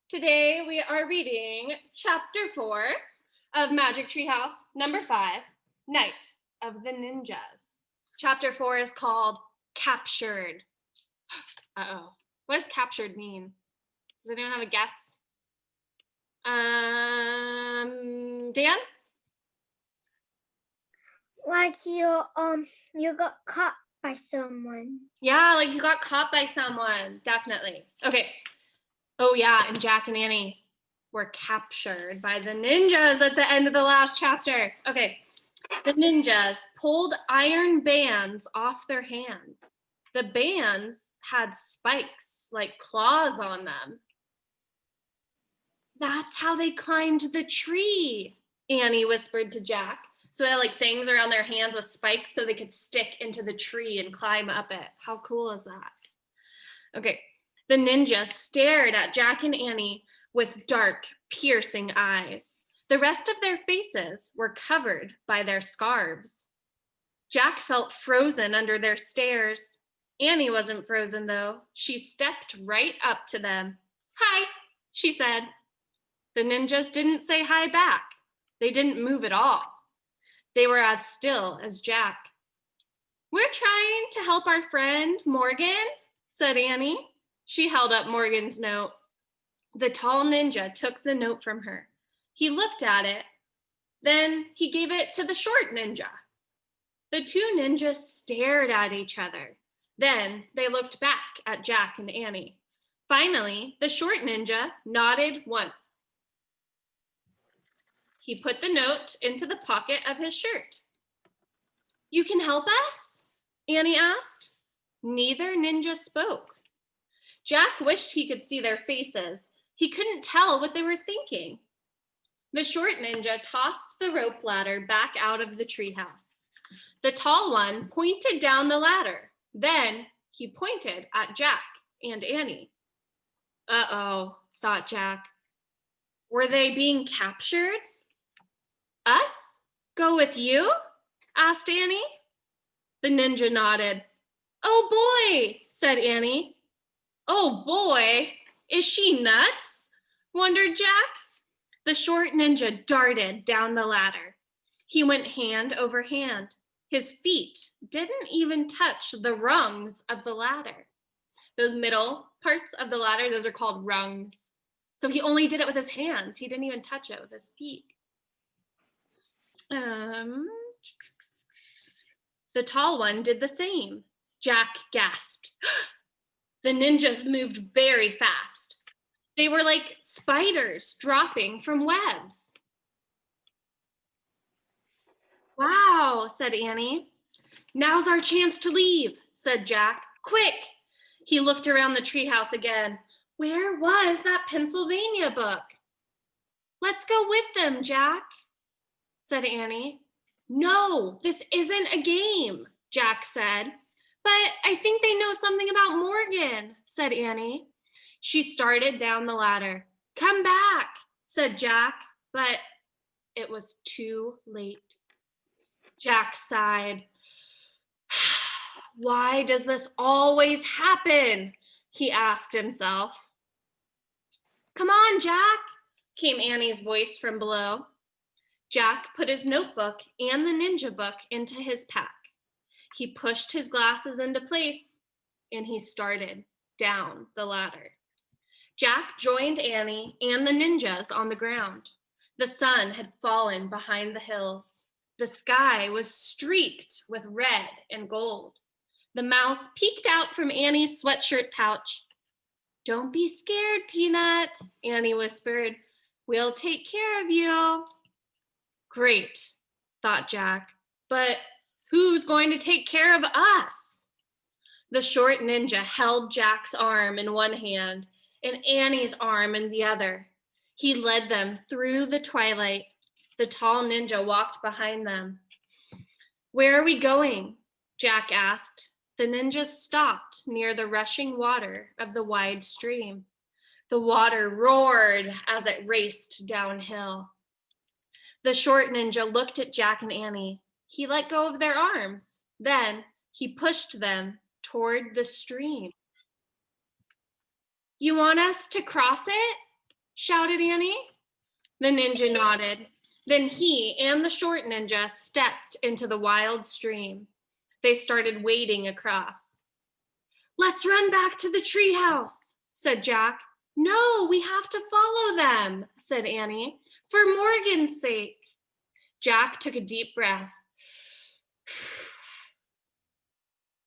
Today we are reading chapter 4 of Magic Tree House, number 5, Night of the Ninjas. Chapter 4 is called Captured. Uh-oh. What does captured mean? Does anyone have a guess? Dan? Like you got caught by someone. Yeah, like you got caught by someone. Definitely. Okay. Oh yeah, and Jack and Annie were captured by the ninjas at the end of the last chapter. Okay. The ninjas pulled iron bands off their hands. The bands had spikes like claws on them. That's how they climbed the tree, Annie whispered to Jack. So they had like things around their hands with spikes so they could stick into the tree and climb up it. How cool is that? Okay. The ninjas stared at Jack and Annie with dark, piercing eyes. The rest of their faces were covered by their scarves. Jack felt frozen under their stares. Annie wasn't frozen, though. She stepped right up to them. "Hi," she said. The ninjas didn't say hi back. They didn't move at all. They were as still as Jack. "We're trying to help our friend, Morgan," said Annie. She held up Morgan's note. The tall ninja took the note from her. He looked at it. Then he gave it to the short ninja. The two ninjas stared at each other. Then they looked back at Jack and Annie. Finally, the short ninja nodded once. He put the note into the pocket of his shirt. "You can help us?" Annie asked. Neither ninja spoke. Jack wished he could see their faces. He couldn't tell what they were thinking. The short ninja tossed the rope ladder back out of the treehouse. The tall one pointed down the ladder. Then he pointed at Jack and Annie. Uh-oh, thought Jack. Were they being captured? "Us? Go with you?" asked Annie. The ninja nodded. "Oh boy," said Annie. "Oh boy, is she nuts?" wondered Jack. The short ninja darted down the ladder. He went hand over hand. His feet didn't even touch the rungs of the ladder. Those middle parts of the ladder, those are called rungs. So he only did it with his hands. He didn't even touch it with his feet. The tall one did the same. Jack gasped. The ninjas moved very fast. They were like spiders dropping from webs. "Wow," said Annie. "Now's our chance to leave," said Jack. "Quick!" He looked around the treehouse again. Where was that Pennsylvania book? "Let's go with them, Jack," said Annie. "No, this isn't a game," Jack said. "But I think they know something about Morgan," said Annie. She started down the ladder. "Come back," said Jack, but it was too late. Jack sighed. "Why does this always happen?" he asked himself. "Come on, Jack," came Annie's voice from below. Jack put his notebook and the ninja book into his pack. He pushed his glasses into place and he started down the ladder. Jack joined Annie and the ninjas on the ground. The sun had fallen behind the hills. The sky was streaked with red and gold. The mouse peeked out from Annie's sweatshirt pouch. "Don't be scared, Peanut," Annie whispered. "We'll take care of you." Great, thought Jack, but who's going to take care of us? The short ninja held Jack's arm in one hand and Annie's arm in the other. He led them through the twilight. The tall ninja walked behind them. "Where are we going?" Jack asked. The ninjas stopped near the rushing water of the wide stream. The water roared as it raced downhill. The short ninja looked at Jack and Annie. He let go of their arms. Then he pushed them toward the stream. "You want us to cross it?" shouted Annie. The ninja nodded. Then he and the short ninja stepped into the wild stream. They started wading across. Let's run back to the treehouse, said Jack. No, we have to follow them, said Annie, for Morgan's sake. Jack took a deep breath.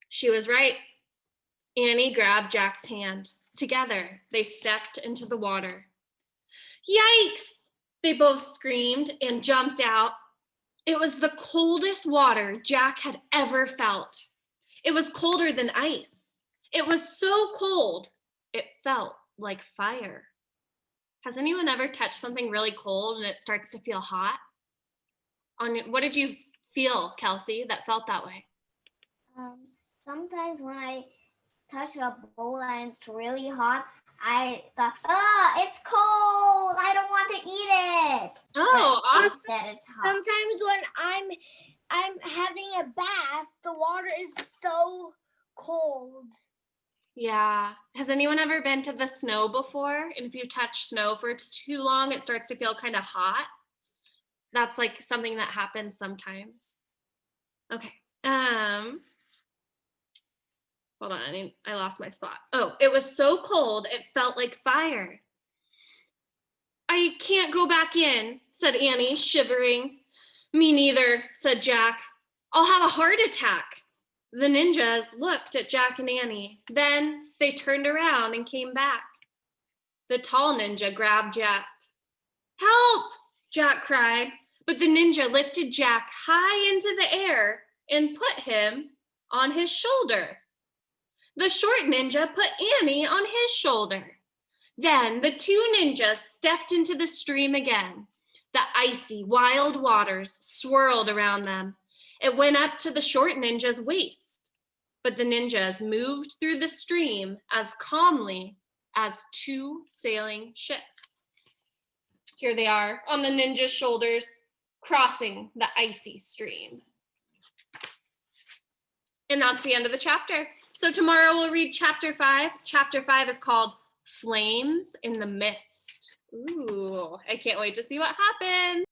She was right. Annie grabbed Jack's hand. Together, they stepped into the water. Yikes! They both screamed and jumped out. It was the coldest water Jack had ever felt. It was colder than ice. It was so cold, it felt like fire. Has anyone ever touched something really cold and it starts to feel hot? What did you feel, Kelsey, that felt that way? Sometimes when I touch a bowl and it's really hot, I thought, oh, it's cold. I don't want to eat it. Oh, awesome. Instead, it's hot. Sometimes when I'm having a bath, the water is so cold. Yeah. Has anyone ever been to the snow before? And if you touch snow for too long, it starts to feel kind of hot. That's like something that happens sometimes. Okay. Hold on, I lost my spot. Oh, it was so cold, it felt like fire. I can't go back in, said Annie, shivering. Me neither, said Jack. I'll have a heart attack. The ninjas looked at Jack and Annie. Then they turned around and came back. The tall ninja grabbed Jack. Help, Jack cried. But the ninja lifted Jack high into the air and put him on his shoulder. The short ninja put Annie on his shoulder. Then the two ninjas stepped into the stream again. The icy, wild waters swirled around them. It went up to the short ninja's waist, but the ninjas moved through the stream as calmly as two sailing ships. Here they are on the ninja's shoulders, crossing the icy stream. And that's the end of the chapter. So tomorrow we'll read chapter 5. Chapter 5 is called Flames in the Mist. Ooh, I can't wait to see what happens.